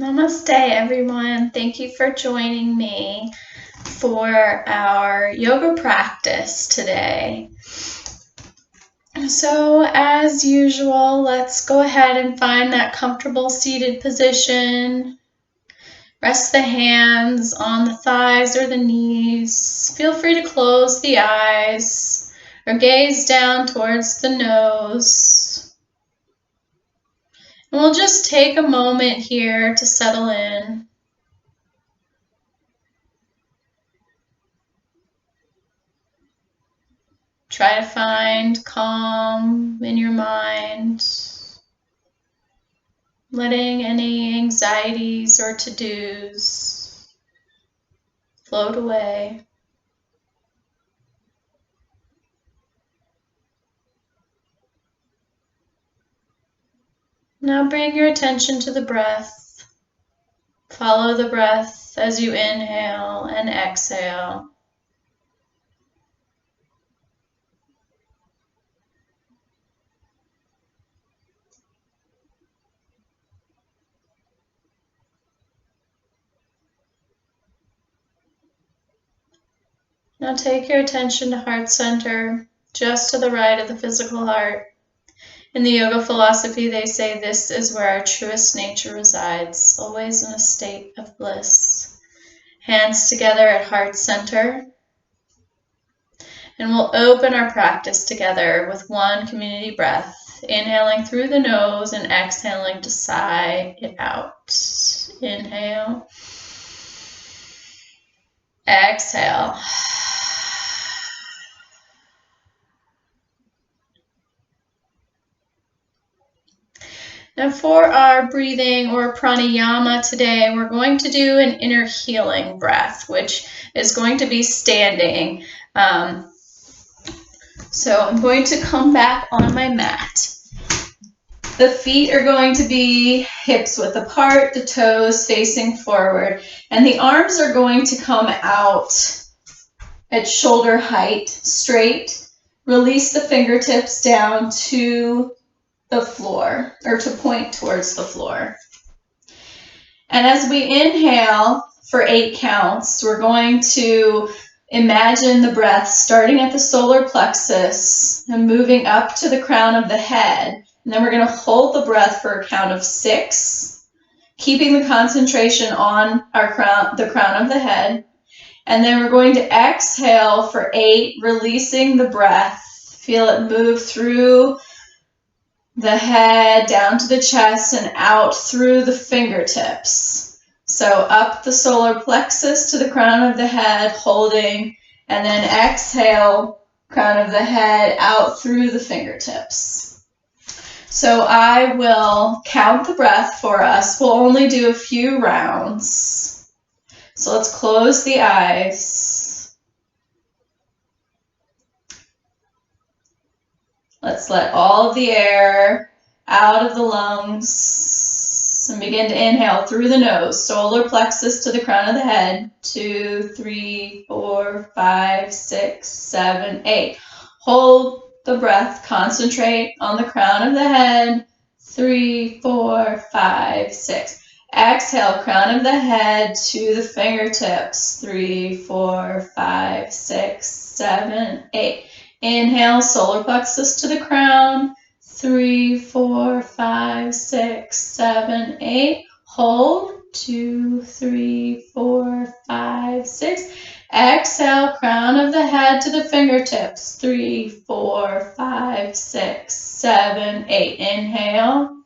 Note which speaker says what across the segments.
Speaker 1: Namaste, everyone. Thank you for joining me for our yoga practice today. So, as usual, let's go ahead and find that comfortable seated position. Rest the hands on the thighs or the knees. Feel free to close the eyes or gaze down towards the nose. And we'll just take a moment here to settle in. Try to find calm in your mind, letting any anxieties or to-dos float away. Now bring your attention to the breath. Follow the breath as you inhale and exhale. Now take your attention to heart center, just to the right of the physical heart. In the yoga philosophy, they say this is where our truest nature resides, always in a state of bliss. Hands together at heart center. And we'll open our practice together with one community breath, inhaling through the nose and exhaling to sigh it out. Inhale. Exhale. Now for our breathing or pranayama today, we're going to do an inner healing breath, which is going to be standing. So I'm going to come back on my mat. The feet are going to be hips width apart, the toes facing forward, and the arms are going to come out at shoulder height, straight. Release the fingertips down to the floor, or to point towards the floor. And as we inhale for 8 counts, we're going to imagine the breath starting at the solar plexus and moving up to the crown of the head. And then we're going to hold the breath for a count of 6, keeping the concentration on the crown of the head. And then we're going to exhale for 8, releasing the breath. Feel it move through the head, down to the chest, and out through the fingertips. So up the solar plexus to the crown of the head, holding, and then exhale, crown of the head, out through the fingertips. So I will count the breath for us. We'll only do a few rounds. So let's close the eyes. Let's let all of the air out of the lungs and begin to inhale through the nose, solar plexus to the crown of the head. 2, 3, 4, 5, 6, 7, 8. Hold the breath, concentrate on the crown of the head. 3, 4, 5, 6. Exhale, crown of the head to the fingertips. 3, 4, 5, 6, 7, 8. Inhale, solar plexus to the crown. 3, 4, 5, 6, 7, 8. Hold. 2, 3, 4, 5, 6. Exhale, crown of the head to the fingertips. 3, 4, 5, 6, 7, 8. Inhale.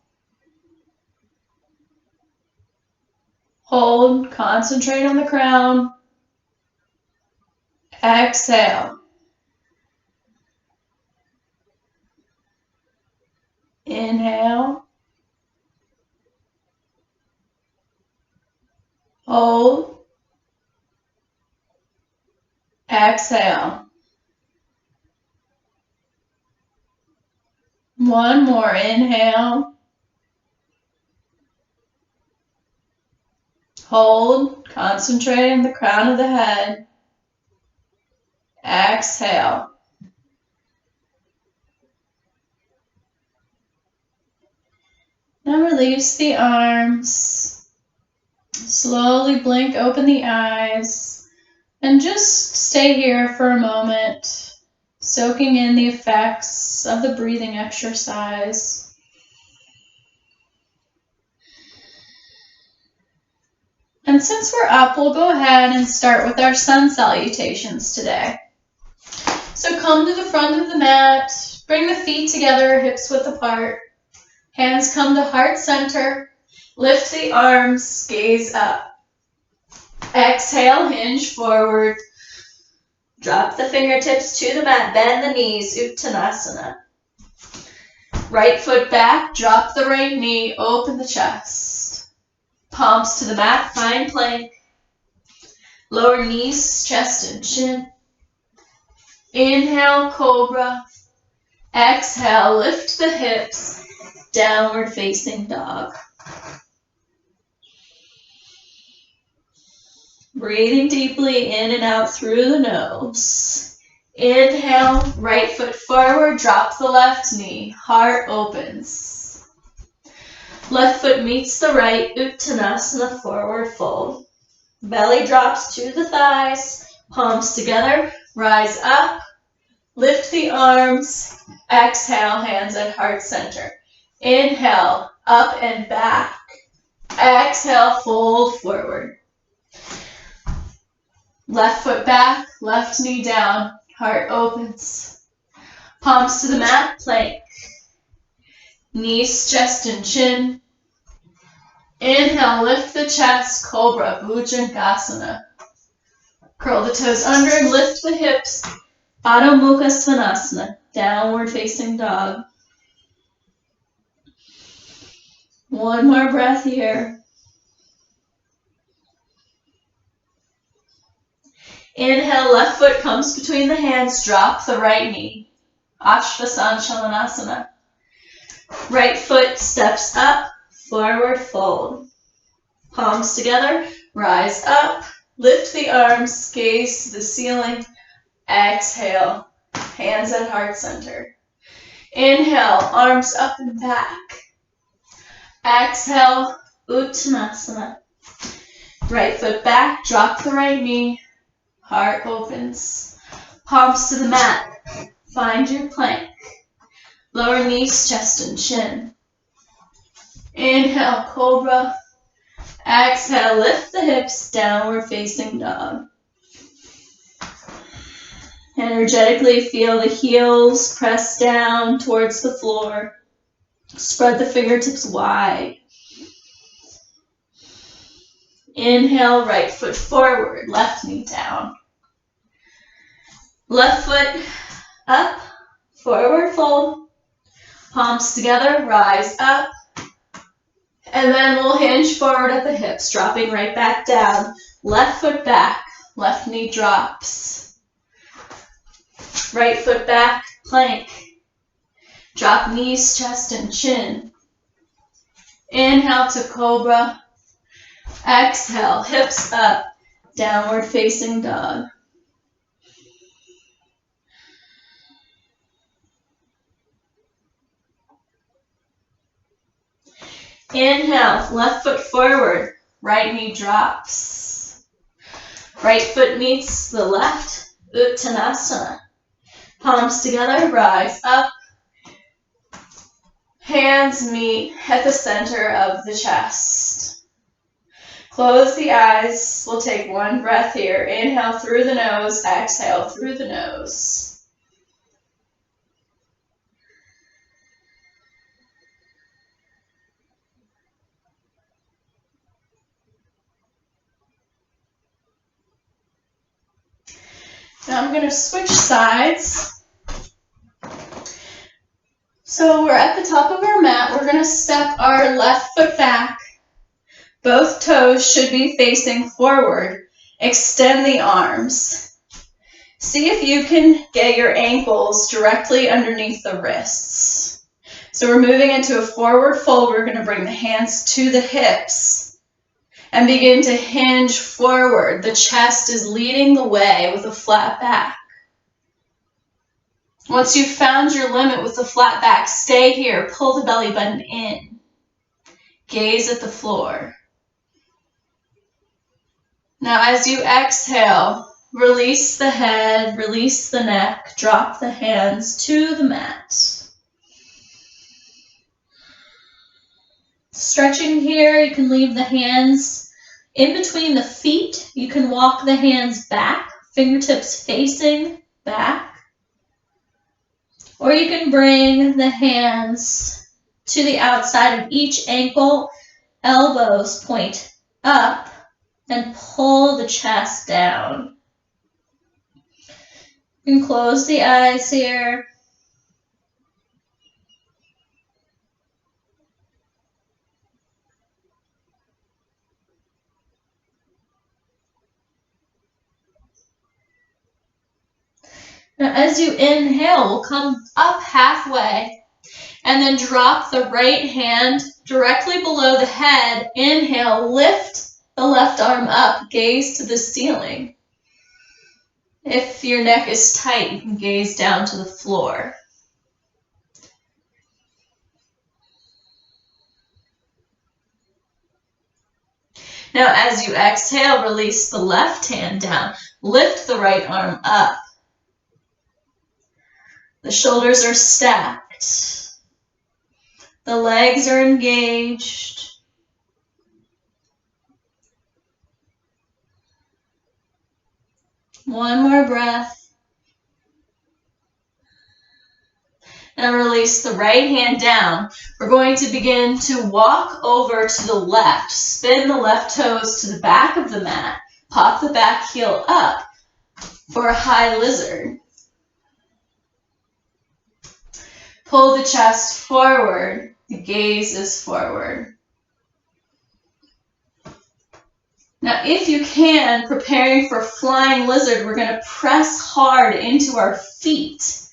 Speaker 1: Hold. Concentrate on the crown. Exhale. Inhale. Hold. Exhale. One more. Inhale. Hold. Concentrate on the crown of the head. Exhale. Now release the arms. Slowly blink open the eyes and just stay here for a moment, soaking in the effects of the breathing exercise. And since we're up, we'll go ahead and start with our sun salutations today. So come to the front of the mat, bring the feet together, hips width apart. Hands come to heart center. Lift the arms, gaze up. Exhale, hinge forward. Drop the fingertips to the mat, bend the knees, Uttanasana. Right foot back, drop the right knee, open the chest. Palms to the mat, find plank. Lower knees, chest and chin. Inhale, cobra. Exhale, lift the hips, downward facing dog. Breathing deeply in and out through the nose. Inhale, right foot forward, drop the left knee, heart opens. Left foot meets the right, Uttanasana, forward fold. Belly drops to the thighs, palms together, rise up, lift the arms, exhale, hands at heart center. Inhale, up and back. Exhale, fold forward. Left foot back, left knee down, heart opens. Palms to the mat, plank. Knees, chest, and chin. Inhale, lift the chest, cobra, Bhujangasana. Curl the toes under and lift the hips, Adho Mukha Svanasana, downward facing dog. One more breath here. Inhale, left foot comes between the hands, drop the right knee. Ashvasanchalanasana. Right foot steps up, forward fold. Palms together, rise up, lift the arms, gaze to the ceiling. Exhale, hands at heart center. Inhale, arms up and back. Exhale, Uttanasana. Right foot back, drop the right knee. Heart opens. Palms to the mat. Find your plank. Lower knees, chest and chin. Inhale, cobra. Exhale, lift the hips, downward facing dog. Energetically feel the heels press down towards the floor. Spread the fingertips wide. Inhale, right foot forward, left knee down. Left foot up, forward fold. Palms together, rise up. And then we'll hinge forward at the hips, dropping right back down. Left foot back, left knee drops. Right foot back, plank. Drop knees, chest, and chin. Inhale to cobra. Exhale, hips up, downward facing dog. Inhale, left foot forward, right knee drops. Right foot meets the left, Uttanasana. Palms together, rise up. Hands meet at the center of the chest. Close the eyes. We'll take one breath here. Inhale through the nose, exhale through the nose. Now I'm going to switch sides. So we're at the top of our mat. We're going to step our left foot back. Both toes should be facing forward. Extend the arms. See if you can get your ankles directly underneath the wrists. So we're moving into a forward fold. We're going to bring the hands to the hips and begin to hinge forward. The chest is leading the way with a flat back. Once you've found your limit with the flat back, stay here. Pull the belly button in. Gaze at the floor. Now as you exhale, release the head, release the neck, drop the hands to the mat. Stretching here, you can leave the hands in between the feet. You can walk the hands back, fingertips facing back. Or you can bring the hands to the outside of each ankle, elbows point up, and pull the chest down. You can close the eyes here. Now, as you inhale, we'll come up halfway and then drop the right hand directly below the head. Inhale, lift the left arm up, gaze to the ceiling. If your neck is tight, you can gaze down to the floor. Now, as you exhale, release the left hand down. Lift the right arm up. The shoulders are stacked. The legs are engaged. One more breath. Now release the right hand down. We're going to begin to walk over to the left. Spin the left toes to the back of the mat. Pop the back heel up for a high lizard. Pull the chest forward. The gaze is forward. Now, if you can, preparing for flying lizard, we're going to press hard into our feet.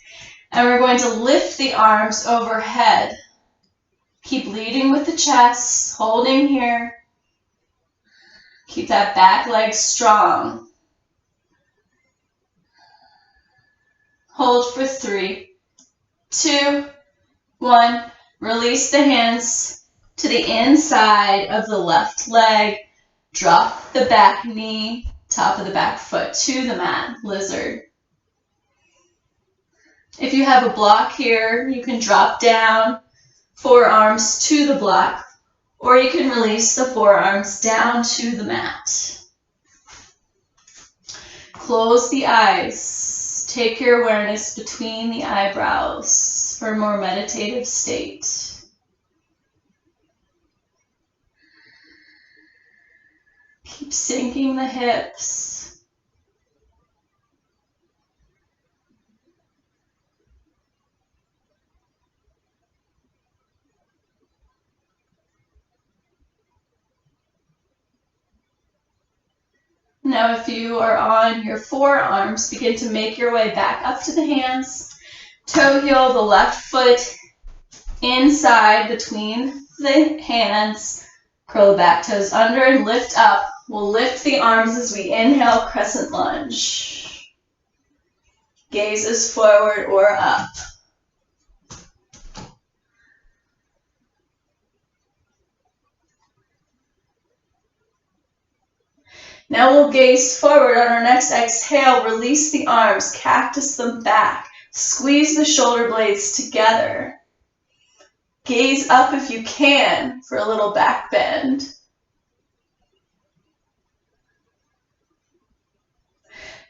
Speaker 1: And we're going to lift the arms overhead. Keep leading with the chest, holding here. Keep that back leg strong. Hold for 3, 2, 1. Release the hands to the inside of the left leg. Drop the back knee, top of the back foot to the mat, lizard. If you have a block here, you can drop down, forearms to the block, or you can release the forearms down to the mat. Close the eyes. Take your awareness between the eyebrows for a more meditative state. Keep sinking the hips. Now, if you are on your forearms, begin to make your way back up to the hands. Toe heel the left foot inside between the hands. Curl the back toes under and lift up. We'll lift the arms as we inhale, crescent lunge. Gaze is forward or up. Now we'll gaze forward. On our next exhale, release the arms, cactus them back. Squeeze the shoulder blades together. Gaze up if you can for a little back bend.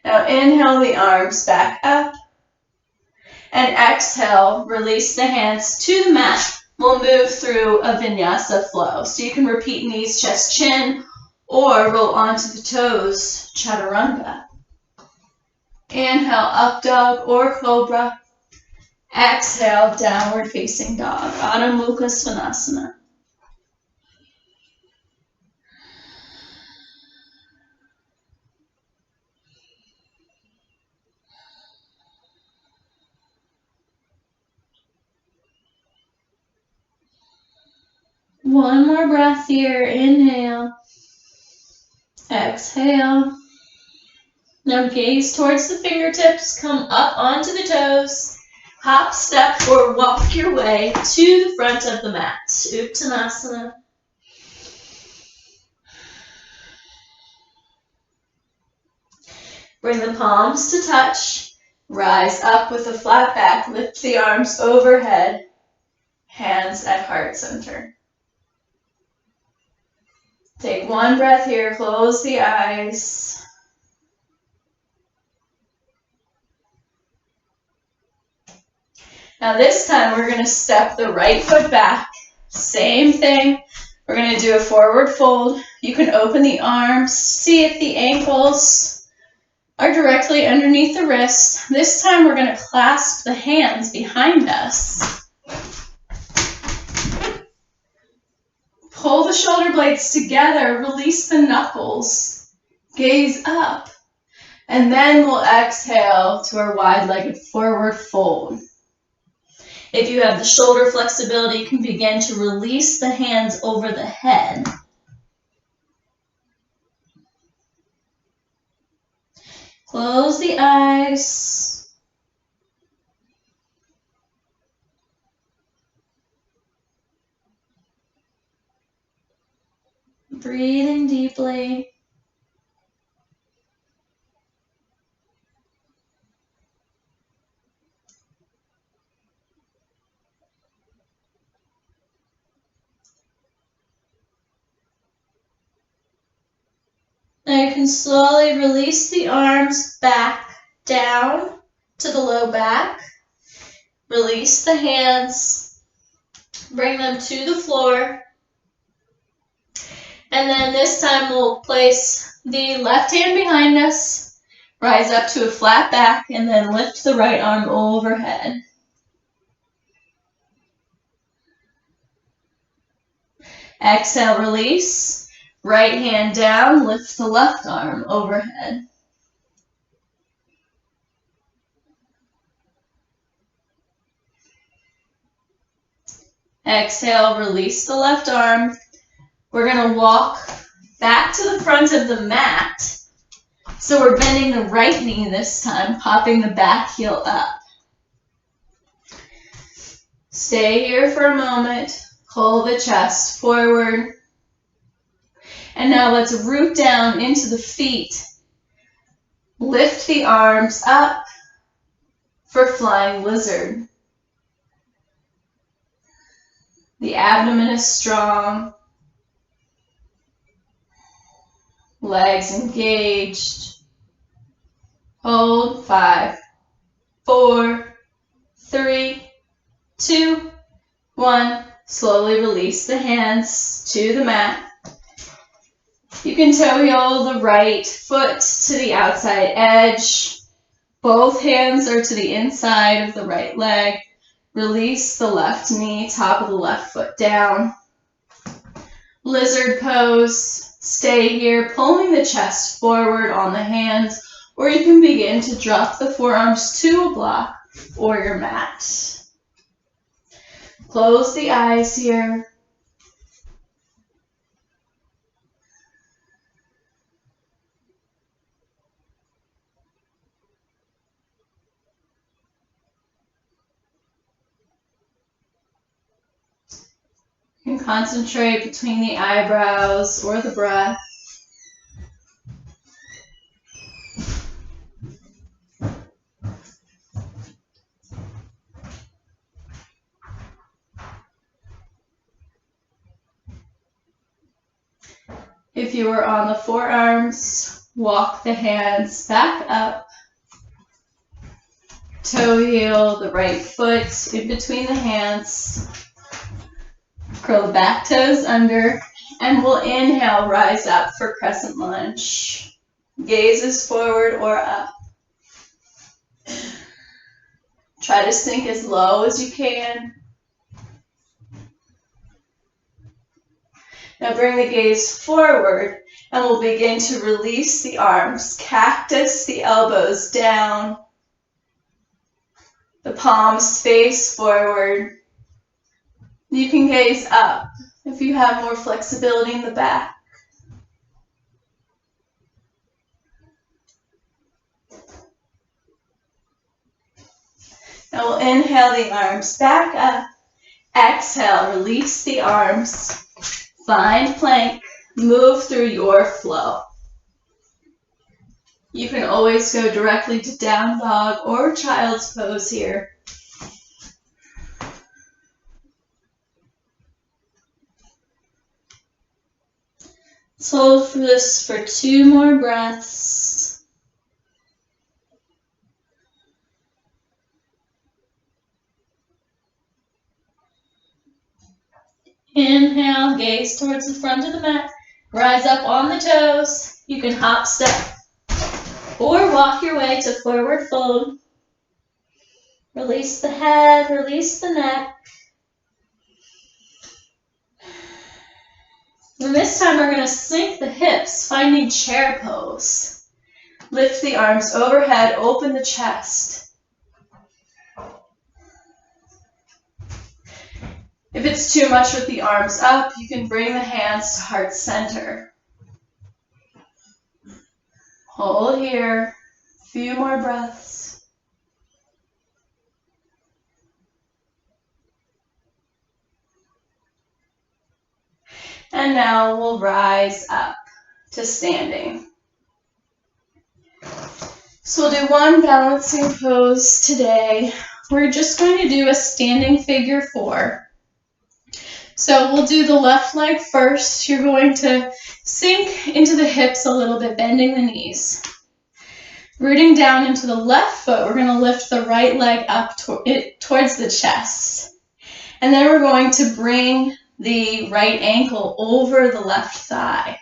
Speaker 1: Now inhale the arms back up. And exhale, release the hands to the mat. We'll move through a vinyasa flow. So you can repeat knees, chest, chin, or roll onto the toes, chaturanga. Inhale, up dog or cobra. Exhale, downward facing dog, Adho Mukha Svanasana. One more breath here. Inhale. Exhale. Now gaze towards the fingertips. Come up onto the toes. Hop, step, or walk your way to the front of the mat. Uttanasana. Bring the palms to touch. Rise up with a flat back. Lift the arms overhead. Hands at heart center. Take one breath here. Close the eyes. Now this time we're going to step the right foot back. Same thing. We're going to do a forward fold. You can open the arms. See if the ankles are directly underneath the wrist. This time we're going to clasp the hands behind us. Pull the shoulder blades together. Release the knuckles. Gaze up. And then we'll exhale to our wide-legged forward fold. If you have the shoulder flexibility, you can begin to release the hands over the head. Close the eyes. Breathing deeply. Now you can slowly release the arms back down to the low back. Release the hands. Bring them to the floor. And then this time we'll place the left hand behind us. Rise up to a flat back and then lift the right arm overhead. Exhale, release. Right hand down, lift the left arm overhead. Exhale, release the left arm. We're going to walk back to the front of the mat. So we're bending the right knee this time, popping the back heel up. Stay here for a moment. Pull the chest forward. And now let's root down into the feet. Lift the arms up for flying lizard. The abdomen is strong. Legs engaged. Hold. 5, 4, 3, 2, 1. Slowly release the hands to the mat. You can toe heel the right foot to the outside edge. Both hands are to the inside of the right leg. Release the left knee, top of the left foot down. Lizard pose. Stay here, pulling the chest forward on the hands, or you can begin to drop the forearms to a block or your mat. Close the eyes here. You can concentrate between the eyebrows or the breath. If you are on the forearms, walk the hands back up. Toe heel the right foot in between the hands. Curl the back toes under, and we'll inhale, rise up for crescent lunge. Gazes forward or up. Try to sink as low as you can. Now bring the gaze forward, and we'll begin to release the arms. Cactus, the elbows down. The palms face forward. You can gaze up if you have more flexibility in the back. Now we'll inhale the arms back up. Exhale, release the arms. Find plank. Move through your flow. You can always go directly to down dog or child's pose here. Let's hold for this for 2 more breaths. Inhale, gaze towards the front of the mat. Rise up on the toes. You can hop, step, or walk your way to forward fold. Release the head, release the neck. And this time we're going to sink the hips, finding chair pose. Lift the arms overhead, open the chest. If it's too much with the arms up, you can bring the hands to heart center. Hold here, a few more breaths. And now we'll rise up to standing. So we'll do one balancing pose today. We're just going to do a standing figure 4. So we'll do the left leg first. You're going to sink into the hips a little bit, bending the knees. Rooting down into the left foot, we're going to lift the right leg up towards the chest. And then we're going to bring the right ankle over the left thigh.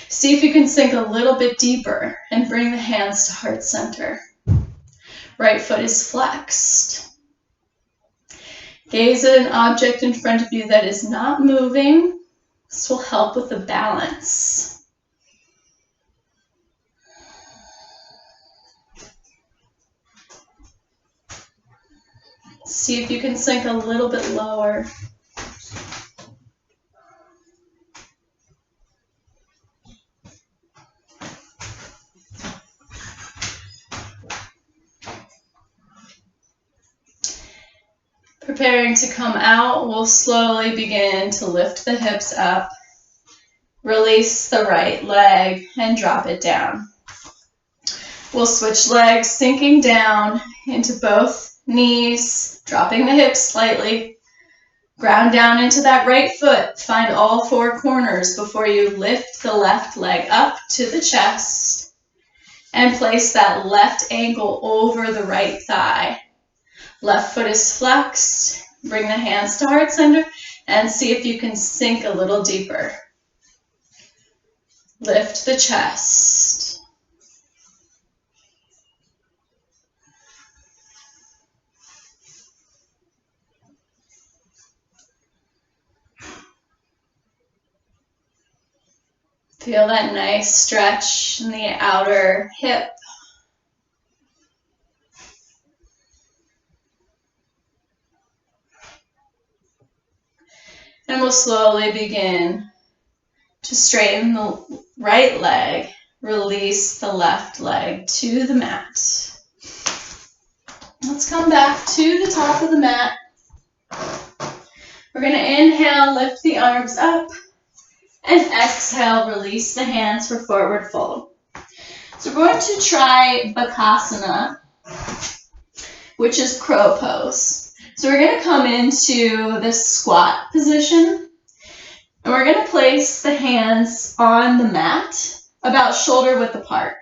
Speaker 1: See if you can sink a little bit deeper and bring the hands to heart center. Right foot is flexed. Gaze at an object in front of you that is not moving. This will help with the balance. See if you can sink a little bit lower. Preparing to come out, we'll slowly begin to lift the hips up, release the right leg, and drop it down. We'll switch legs, sinking down into both knees, dropping the hips slightly. Ground down into that right foot. Find all 4 corners before you lift the left leg up to the chest and place that left ankle over the right thigh. Left foot is flexed. Bring the hands to heart center and see if you can sink a little deeper. Lift the chest. Feel that nice stretch in the outer hip. And we'll slowly begin to straighten the right leg, release the left leg to the mat. Let's come back to the top of the mat. We're going to inhale, lift the arms up, and exhale, release the hands for forward fold. So we're going to try Bakasana, which is crow pose. So we're going to come into this squat position, and we're going to place the hands on the mat about shoulder width apart.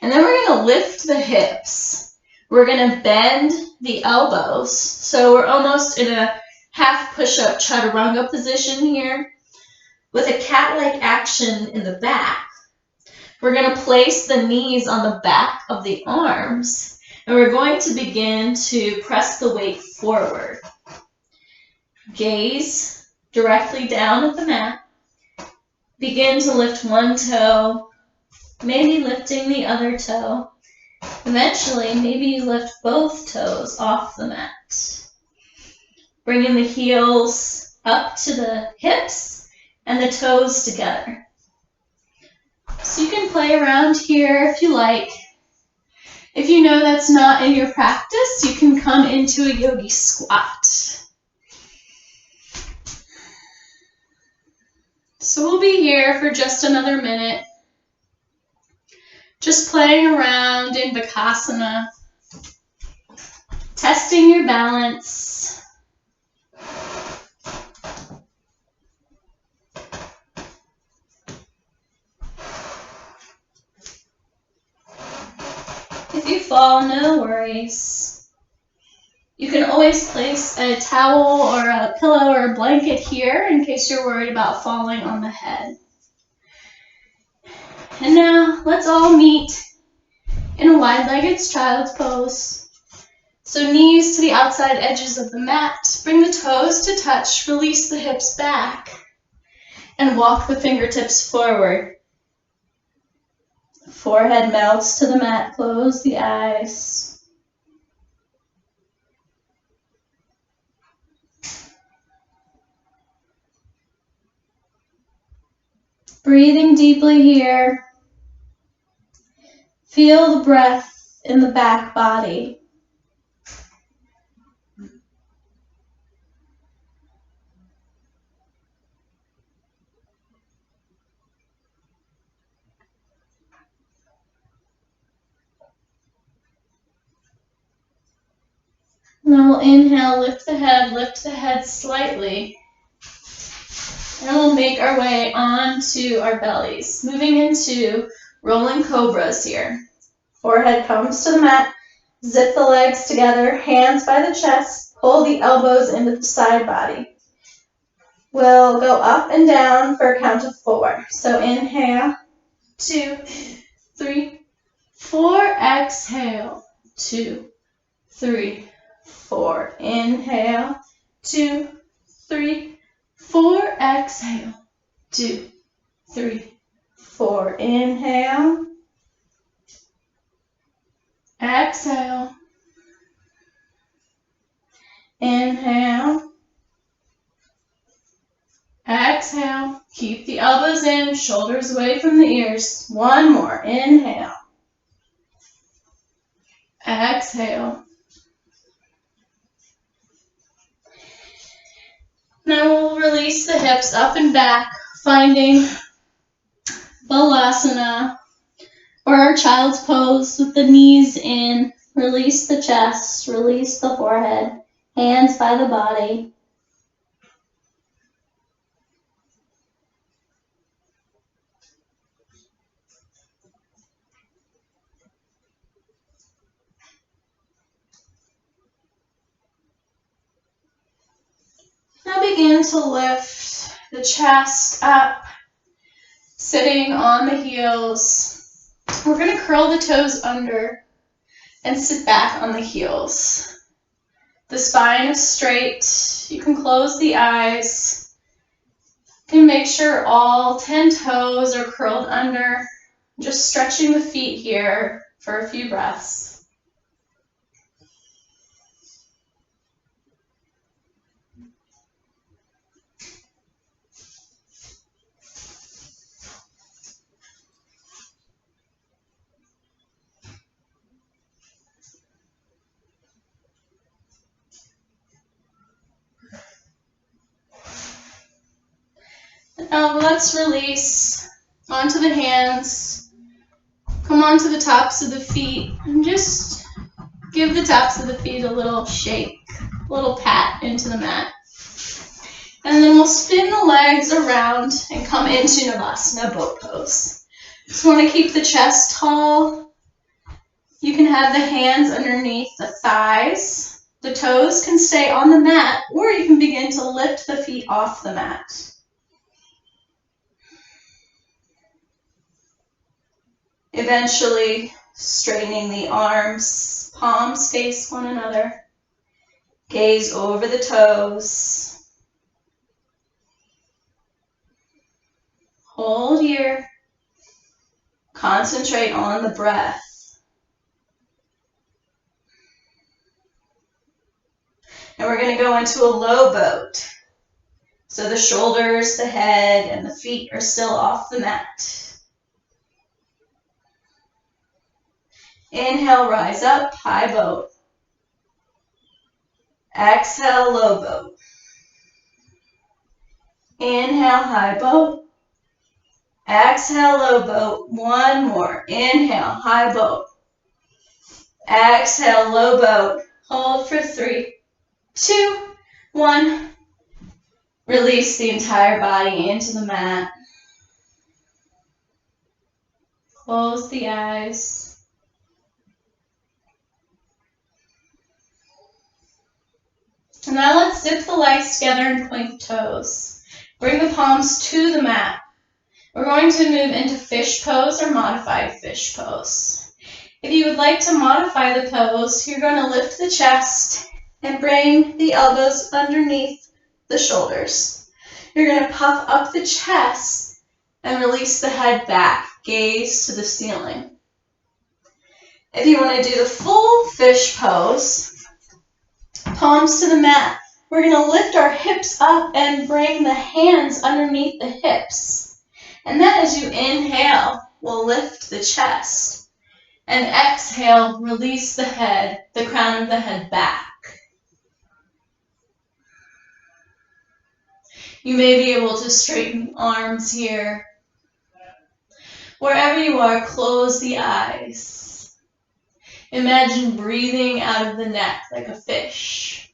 Speaker 1: And then we're going to lift the hips. We're going to bend the elbows. So we're almost in a half push-up chaturanga position here with a cat-like action in the back. We're going to place the knees on the back of the arms. And we're going to begin to press the weight forward. Gaze directly down at the mat. Begin to lift one toe, maybe lifting the other toe. Eventually, maybe you lift both toes off the mat. Bringing the heels up to the hips and the toes together. So you can play around here if you like. If you know that's not in your practice, you can come into a yogi squat. So we'll be here for just another minute. Just playing around in Bakasana, testing your balance. If you fall, no worries. You can always place a towel or a pillow or a blanket here in case you're worried about falling on the head. And now let's all meet in a wide-legged child's pose. So knees to the outside edges of the mat. Bring the toes to touch. Release the hips back. And walk the fingertips forward. Forehead melts to the mat. Close the eyes. Breathing deeply here. Feel the breath in the back body. Now we'll inhale, lift the head slightly. And we'll make our way onto our bellies, moving into rolling cobras here. Forehead comes to the mat, zip the legs together, hands by the chest, pull the elbows into the side body. We'll go up and down for a count of 4. So inhale, 2, 3, 4. Exhale, 2, 3, 4. Inhale, 2, 3, 4. Exhale, 2, 3, 4. Inhale. Exhale. Inhale. Exhale. Keep the elbows in, shoulders away from the ears. One more. Inhale. Exhale. Now we'll release the hips up and back, finding Balasana, or our child's pose with the knees in. Release the chest, release the forehead, hands by the body. Now begin to lift the chest up, sitting on the heels. We're going to curl the toes under and sit back on the heels. The spine is straight. You can close the eyes. You can make sure all 10 toes are curled under. Just stretching the feet here for a few breaths. Now let's release onto the hands. Come onto the tops of the feet and just give the tops of the feet a little shake, a little pat into the mat. And then we'll spin the legs around and come into Navasana boat pose. Just want to keep the chest tall. You can have the hands underneath the thighs. The toes can stay on the mat, or you can begin to lift the feet off the mat. Eventually straightening the arms, palms face one another. Gaze over the toes. Hold here. Concentrate on the breath. And we're going to go into a low boat. So the shoulders, the head, and the feet are still off the mat. Inhale, rise up, high boat. Exhale, low boat. Inhale, high boat. Exhale, low boat. One more. Inhale, high boat. Exhale, low boat. Hold for 3, 2, 1. Release the entire body into the mat. Close the eyes. And now let's zip the legs together and point the toes. Bring the palms to the mat. We're going to move into fish pose or modified fish pose. If you would like to modify the pose, you're going to lift the chest and bring the elbows underneath the shoulders. You're going to puff up the chest and release the head back, gaze to the ceiling. If you want to do the full fish pose, palms to the mat. We're going to lift our hips up and bring the hands underneath the hips. And then as you inhale, we'll lift the chest. And exhale, release the head, the crown of the head back. You may be able to straighten the arms here. Wherever you are, close the eyes. Imagine breathing out of the neck like a fish.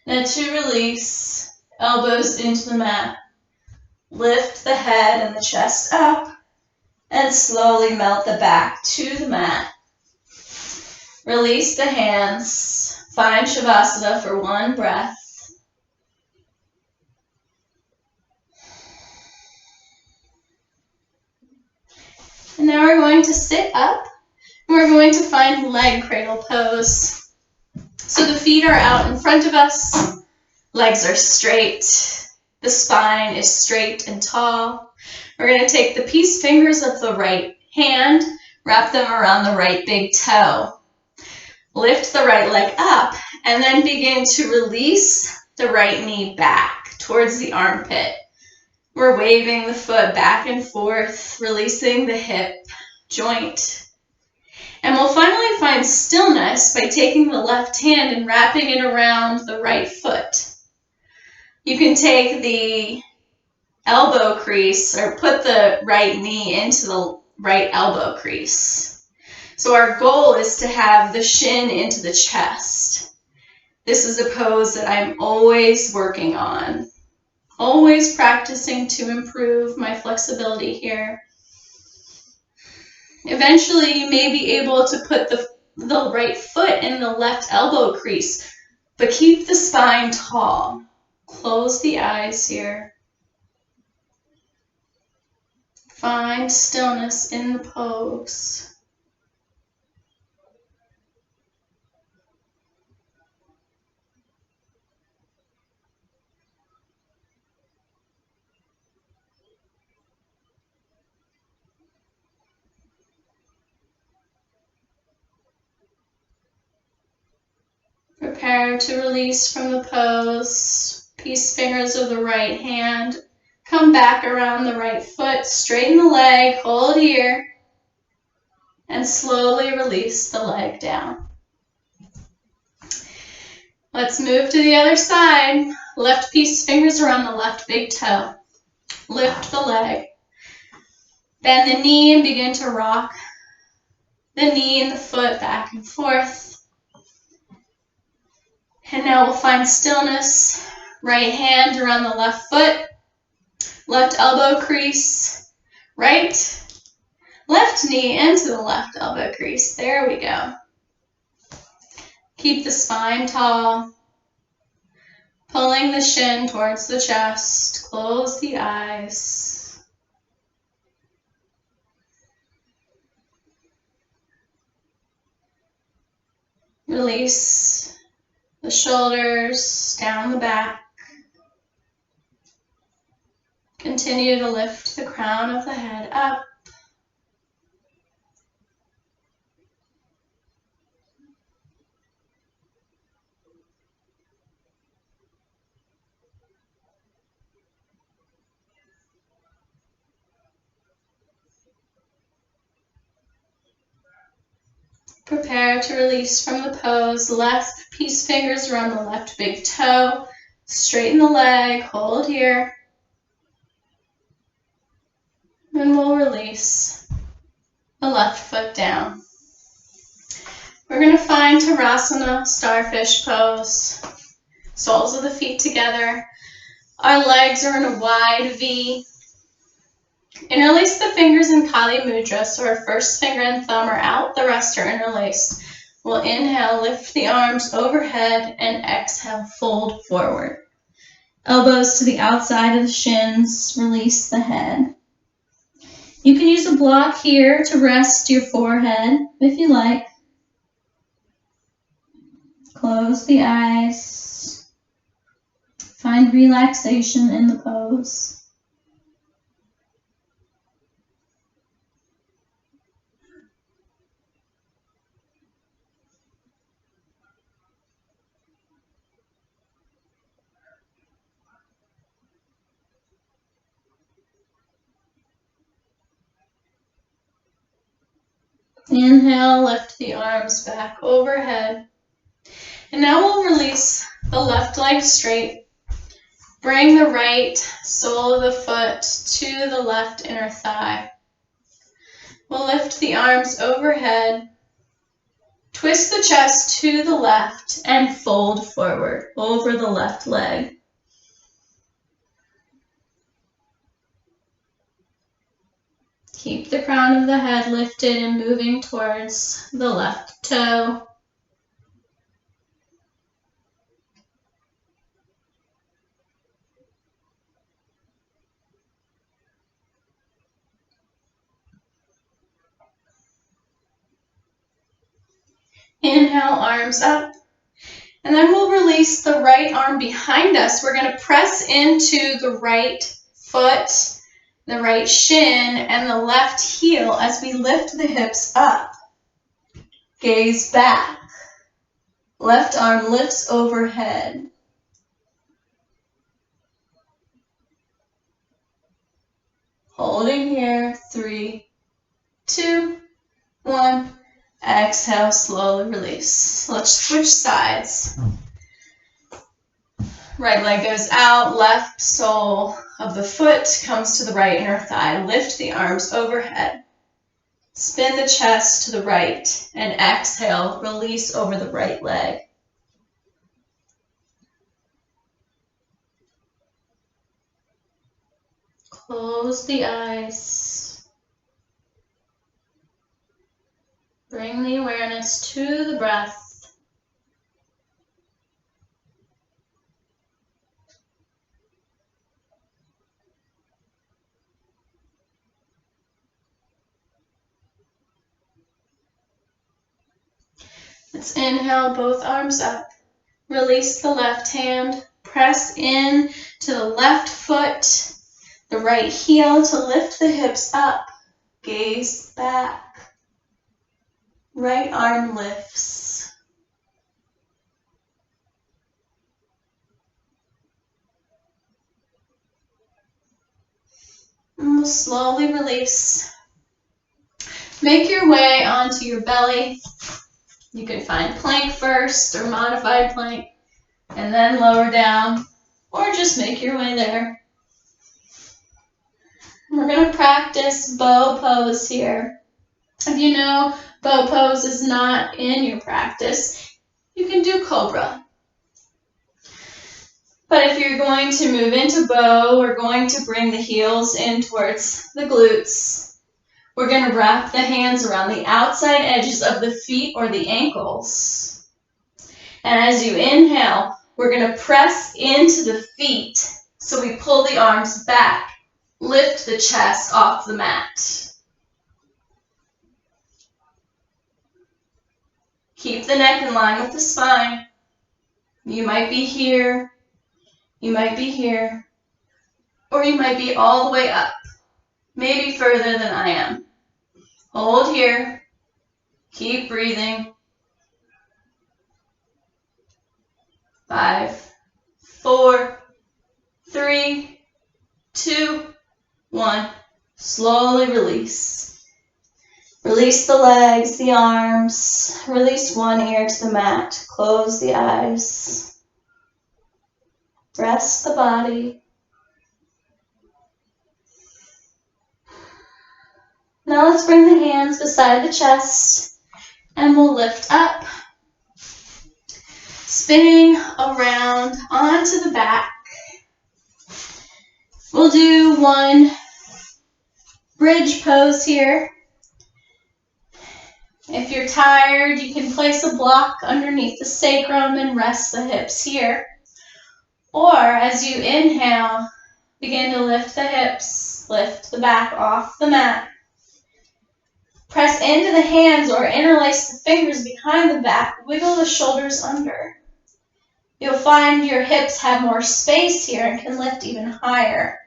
Speaker 1: Now to release, elbows into the mat. Lift the head and the chest up and slowly melt the back to the mat. Release the hands. Find Shavasana for 1 breath. And now we're going to sit up. We're going to find leg cradle pose. So the feet are out in front of us. Legs are straight. The spine is straight and tall. We're going to take the peace fingers of the right hand, wrap them around the right big toe. Lift the right leg up, and then begin to release the right knee back towards the armpit. We're waving the foot back and forth, releasing the hip joint. And we'll finally find stillness by taking the left hand and wrapping it around the right foot. You can take the elbow crease or put the right knee into the right elbow crease. So our goal is to have the shin into the chest. This is a pose that I'm always working on, always practicing to improve my flexibility here. Eventually, you may be able to put the right foot in the left elbow crease, but keep the spine tall. Close the eyes here. Find stillness in the pose. Prepare to release from the pose. Peace fingers of the right hand. Come back around the right foot. Straighten the leg. Hold here. And slowly release the leg down. Let's move to the other side. Left peace fingers around the left big toe. Lift the leg. Bend the knee and begin to rock the knee and the foot back and forth. And now we'll find stillness. Right hand around the left foot. Left elbow crease. Right. Left knee into the left elbow crease. There we go. Keep the spine tall. Pulling the shin towards the chest. Close the eyes. Release the shoulders down the back. Continue to lift the crown of the head up. Prepare to release from the pose. Left peace fingers around the left big toe. Straighten the leg, hold here. And we'll release the left foot down. We're going to find Tadasana, starfish pose. Soles of the feet together. Our legs are in a wide V. Interlace the fingers in Kali Mudra, so our first finger and thumb are out, the rest are interlaced. We'll inhale, lift the arms overhead, and exhale, fold forward. Elbows to the outside of the shins, release the head. You can use a block here to rest your forehead if you like. Close the eyes. Find relaxation in the pose. Inhale, lift the arms back overhead. And now we'll release the left leg straight. Bring the right sole of the foot to the left inner thigh. We'll lift the arms overhead. Twist the chest to the left and fold forward over the left leg. Keep the crown of the head lifted and moving towards the left toe. Inhale, arms up. And then we'll release the right arm behind us. We're going to press into the right foot, the right shin, and the left heel as we lift the hips up. Gaze back. Left arm lifts overhead. Holding here. 3, 2, 1. Exhale, slowly release. Let's switch sides. Right leg goes out, left sole of the foot comes to the right inner thigh. Lift the arms overhead. Spin the chest to the right and exhale, release over the right leg. Close the eyes. Bring the awareness to the breath. Let's inhale, both arms up. Release the left hand. Press in to the left foot, the right heel to lift the hips up. Gaze back. Right arm lifts. And we'll slowly release. Make your way onto your belly. You can find plank first or modified plank, and then lower down, or just make your way there. We're going to practice bow pose here. If you know bow pose is not in your practice, you can do cobra. But if you're going to move into bow, we're going to bring the heels in towards the glutes. We're going to wrap the hands around the outside edges of the feet or the ankles. And as you inhale, we're going to press into the feet. So we pull the arms back, lift the chest off the mat. Keep the neck in line with the spine. You might be here, you might be here, or you might be all the way up, maybe further than I am. Hold here. Keep breathing. 5, 4, 3, 2, 1. Slowly release. Release Release the legs, the arms. Release one ear to the mat. Close the eyes. Rest the body. Now let's bring the hands beside the chest and we'll lift up, spinning around onto the back. We'll do one bridge pose here. If you're tired, you can place a block underneath the sacrum and rest the hips here. Or as you inhale, begin to lift the hips, lift the back off the mat. Press into the hands or interlace the fingers behind the back. Wiggle the shoulders under. You'll find your hips have more space here and can lift even higher.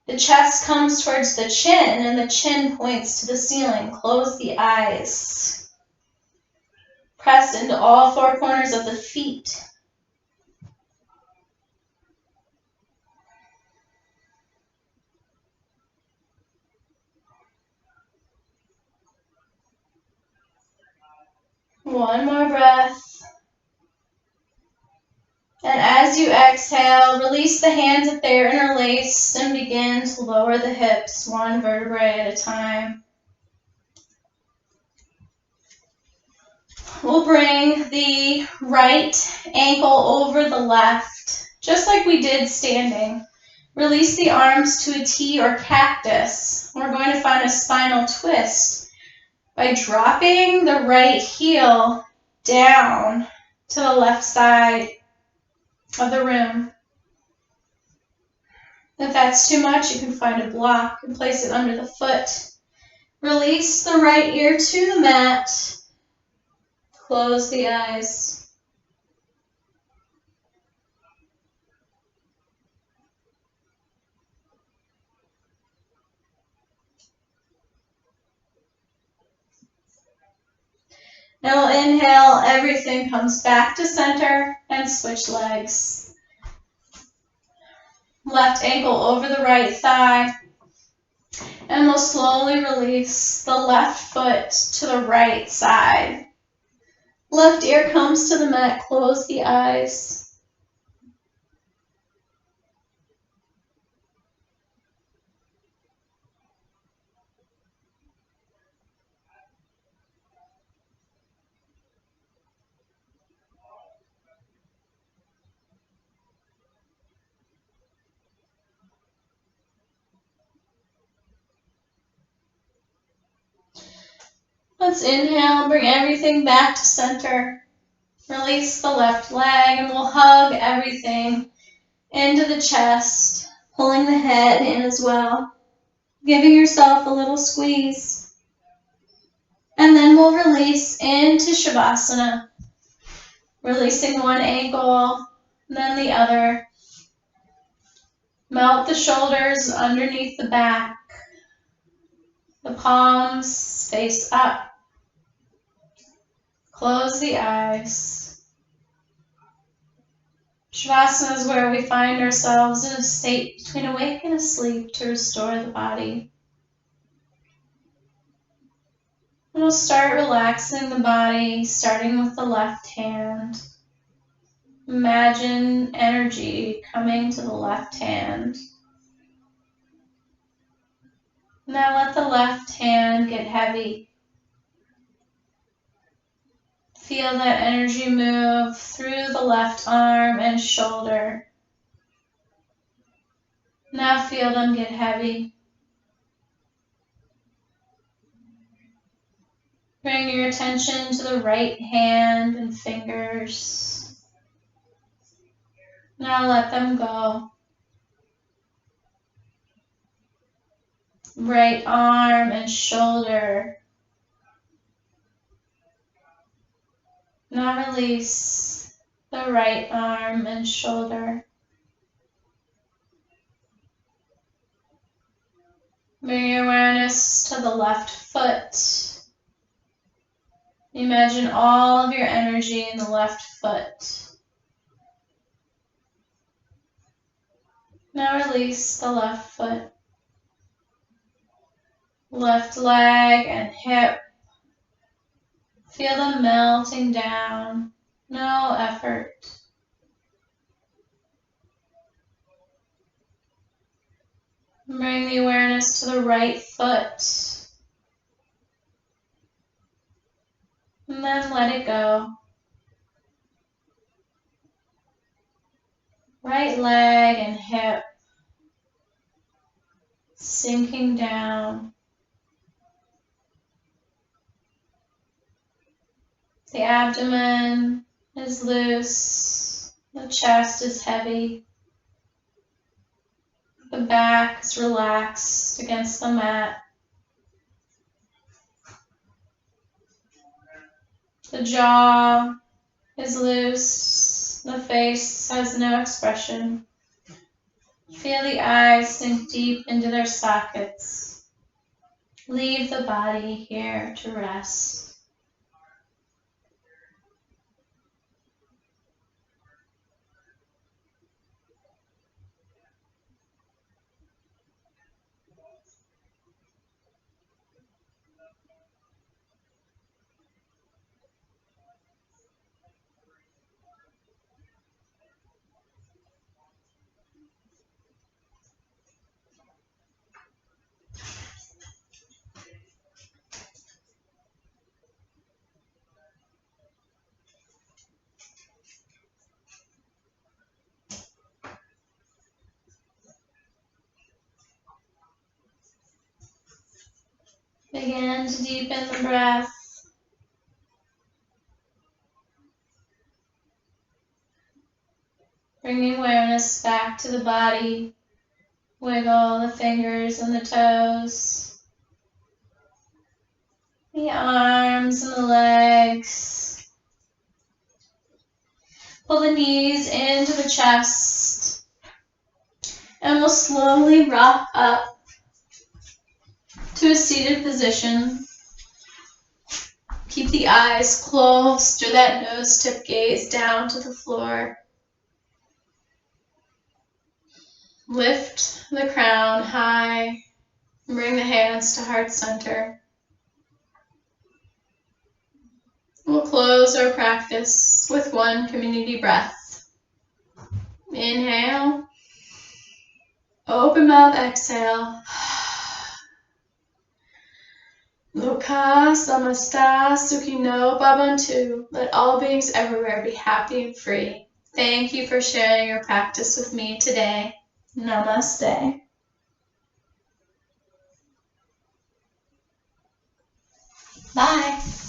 Speaker 1: The chest comes towards the chin and the chin points to the ceiling. Close the eyes. Press into all four corners of the feet. One more breath. And as you exhale, release the hands if they are interlaced and begin to lower the hips one vertebrae at a time. We'll bring the right ankle over the left, just like we did standing. Release the arms to a T or cactus. We're going to find a spinal twist by dropping the right heel down to the left side of the room. If that's too much, you can find a block and place it under the foot. Release the right ear to the mat. Close the eyes. Now we'll inhale, everything comes back to center and switch legs. Left ankle over the right thigh. And we'll slowly release the left foot to the right side. Left ear comes to the mat, close the eyes. Let's inhale, bring everything back to center. Release the left leg and we'll hug everything into the chest, pulling the head in as well. Giving yourself a little squeeze. And then we'll release into Shavasana. Releasing one ankle, then the other. Melt the shoulders underneath the back. The palms face up. Close the eyes. Shavasana is where we find ourselves in a state between awake and asleep to restore the body. And we'll start relaxing the body, starting with the left hand. Imagine energy coming to the left hand. Now let the left hand get heavy. Feel that energy move through the left arm and shoulder. Now feel them get heavy. Bring your attention to the right hand and fingers. Now let them go. Right arm and shoulder. Now release the right arm and shoulder. Bring your awareness to the left foot. Imagine all of your energy in the left foot. Now release the left foot. Left leg and hip. Feel them melting down. No effort. Bring the awareness to the right foot. And then let it go. Right leg and hip. Sinking down. The abdomen is loose. The chest is heavy. The back is relaxed against the mat. The jaw is loose. The face has no expression. Feel the eyes sink deep into their sockets. Leave the body here to rest. Begin to deepen the breath. Bringing awareness back to the body. Wiggle the fingers and the toes. The arms and the legs. Pull the knees into the chest. And we'll slowly rock up to a seated position. Keep the eyes closed or that nose tip gaze down to the floor. Lift the crown high. Bring the hands to heart center. We'll close our practice with one community breath. Inhale. Open mouth, exhale. Loka samasta sukhino bhavantu. Let all beings everywhere be happy and free. Thank you for sharing your practice with me today. Namaste. Bye.